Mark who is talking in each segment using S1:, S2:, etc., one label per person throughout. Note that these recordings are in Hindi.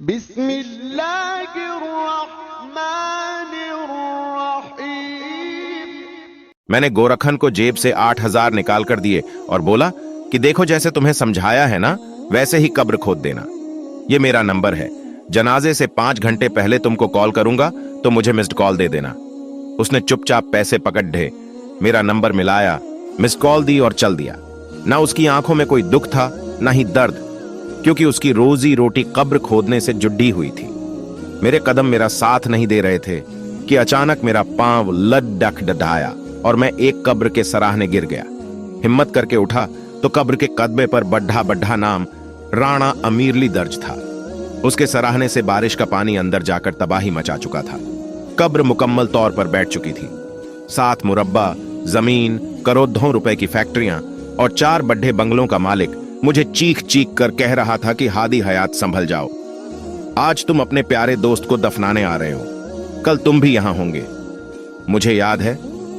S1: बिस्मिल्लाहिर्रहमानिर्रहीम।
S2: मैंने गोरखन को जेब से 8,000 निकाल कर दिए और बोला कि देखो जैसे तुम्हें समझाया है ना, वैसे ही कब्र खोद देना। ये मेरा नंबर है, जनाजे से 5 घंटे पहले तुमको कॉल करूंगा तो मुझे मिस्ड कॉल दे देना। उसने चुपचाप पैसे पकड़ ढे, मेरा नंबर मिलाया, मिस्ड कॉल दी और चल दिया। ना उसकी आंखों में कोई दुख था ना ही दर्द, क्योंकि उसकी रोजी रोटी कब्र खोदने से जुड़ी हुई थी। मेरे कदम मेरा साथ नहीं दे रहे थे कि अचानक मेरा पांव लड्डक डढाया और मैं एक कब्र के सराहने गिर गया। हिम्मत करके उठा तो कब्र के कदमे पर बड्ढा बड्ढा नाम राणा अमीरली दर्ज था। उसके सराहने से बारिश का पानी अंदर जाकर तबाही मचा चुका था। कब्र मुकम्मल तौर पर बैठ चुकी थी। 7 मुरब्बा जमीन, करोड़ों रुपए की फैक्ट्रियां और 4 बड्ढे बंगलों का मालिक मुझे चीख चीख कर कह रहा था कि हादी हयात संभल जाओ, आज तुम अपने प्यारे दोस्त को दफनाने आ रहे हो, कल तुम भी यहां होंगे। मुझे याद है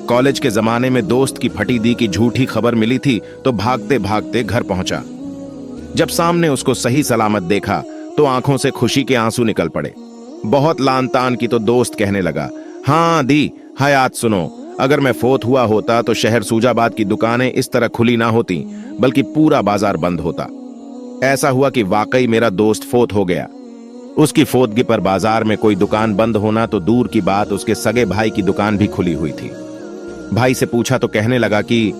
S2: कॉलेज के जमाने में दोस्त की फटी दी की झूठी खबर मिली थी तो भागते भागते घर पहुंचा। जब सामने उसको सही सलामत देखा तो आंखों से खुशी के आंसू निकल पड़े। बहुत लान तान की तो दोस्त कहने लगा, हाँ दी हयात सुनो, अगर मैं फोत हुआ होता तो शहर सूजाबाद की दुकानें इस तरह खुली ना होती, बल्कि पूरा बाजार बंद होता। ऐसा हुआ कि वाकई मेरा दोस्त फोत हो गया। उसकी फोतगी पर बाजार में कोई दुकान बंद होना तो दूर की बात, उसके सगे भाई की दुकान भी खुली हुई थी। भाई से पूछा तो कहने लगा कि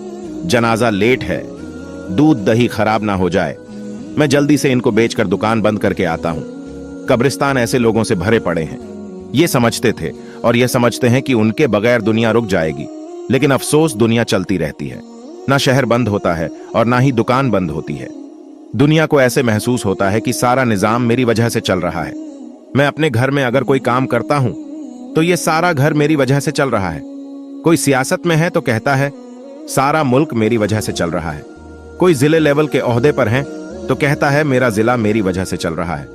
S2: जनाजा लेट है, दूध दही खराब ना हो जाए, मैं जल्दी से इनको बेचकर दुकान बंद करके आता हूं। कब्रिस्तान ऐसे लोगों से भरे पड़े हैं, ये समझते थे और ये समझते हैं कि उनके बगैर दुनिया रुक जाएगी, लेकिन अफसोस दुनिया चलती रहती है। ना शहर बंद होता है और ना ही दुकान बंद होती है। दुनिया को ऐसे महसूस होता है कि सारा निजाम मेरी वजह से चल रहा है। मैं अपने घर में अगर कोई काम करता हूं तो ये सारा घर मेरी वजह से चल रहा है। कोई सियासत में है तो कहता है सारा मुल्क मेरी वजह से चल रहा है। कोई जिले लेवल के ओहदे पर है तो कहता है मेरा जिला मेरी वजह से चल रहा है।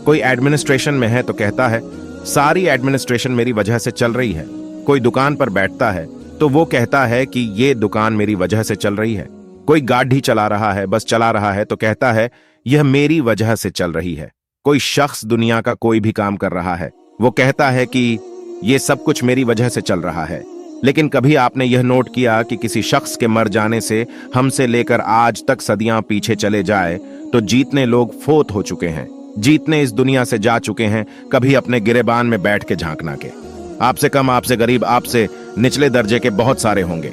S2: कोई एडमिनिस्ट्रेशन में है तो कहता है सारी एडमिनिस्ट्रेशन मेरी वजह से चल रही है। कोई दुकान पर बैठता है तो वो कहता है कि ये दुकान मेरी वजह से चल रही है। कोई गाड़ी चला रहा है, बस चला रहा है तो कहता है यह मेरी वजह से चल रही है। कोई शख्स दुनिया का कोई भी काम कर रहा है, वो कहता है कि ये सब कुछ मेरी वजह से चल रहा है। लेकिन कभी आपने यह नोट किया कि किसी शख्स के मर जाने से हमसे लेकर आज तक सदियां पीछे चले जाए तो जीतने लोग फोत हो चुके हैं, जीतने इस दुनिया से जा चुके हैं, कभी अपने गिरेबान में बैठ के झांकना के। आपसे कम, आपसे गरीब, आपसे निचले दर्जे के बहुत सारे होंगे,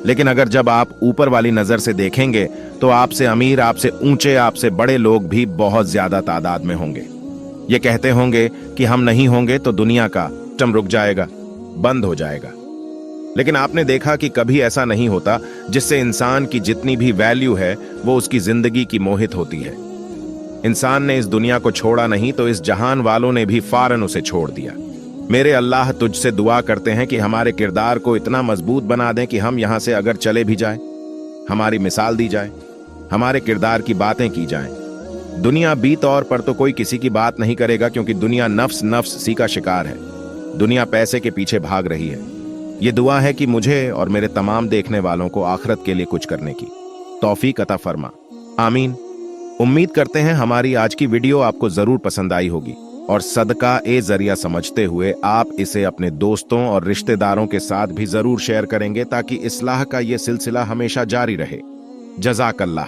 S2: लेकिन अगर जब आप ऊपर वाली नजर से देखेंगे तो आपसे अमीर, आपसे ऊंचे, आपसे बड़े लोग भी बहुत ज्यादा तादाद में होंगे। ये कहते होंगे कि हम नहीं होंगे तो दुनिया का सिस्टम रुक जाएगा, बंद हो जाएगा। लेकिन आपने देखा कि कभी ऐसा नहीं होता, जिससे इंसान की जितनी भी वैल्यू है वो उसकी जिंदगी की मोहित होती है। इंसान ने इस दुनिया को छोड़ा नहीं तो इस जहान वालों ने भी फारन उसे छोड़ दिया। मेरे अल्लाह तुझसे दुआ करते हैं कि हमारे किरदार को इतना मजबूत बना दें कि हम यहां से अगर चले भी जाएं, हमारी मिसाल दी जाए, हमारे किरदार की बातें की जाएं। दुनिया बी तौर पर तो कोई किसी की बात नहीं करेगा, क्योंकि दुनिया नफ्स नफ्स सी का शिकार है। दुनिया पैसे के पीछे भाग रही है। ये दुआ है कि मुझे और मेरे तमाम देखने वालों को आखिरत के लिए कुछ करने की तौफीक अता फरमा। आमीन। उम्मीद करते हैं हमारी आज की वीडियो आपको जरूर पसंद आई होगी और सदका ए जरिया समझते हुए आप इसे अपने दोस्तों और रिश्तेदारों के साथ भी जरूर शेयर करेंगे, ताकि इस्लाह का ये सिलसिला हमेशा जारी रहे। जज़ाकल्लाह।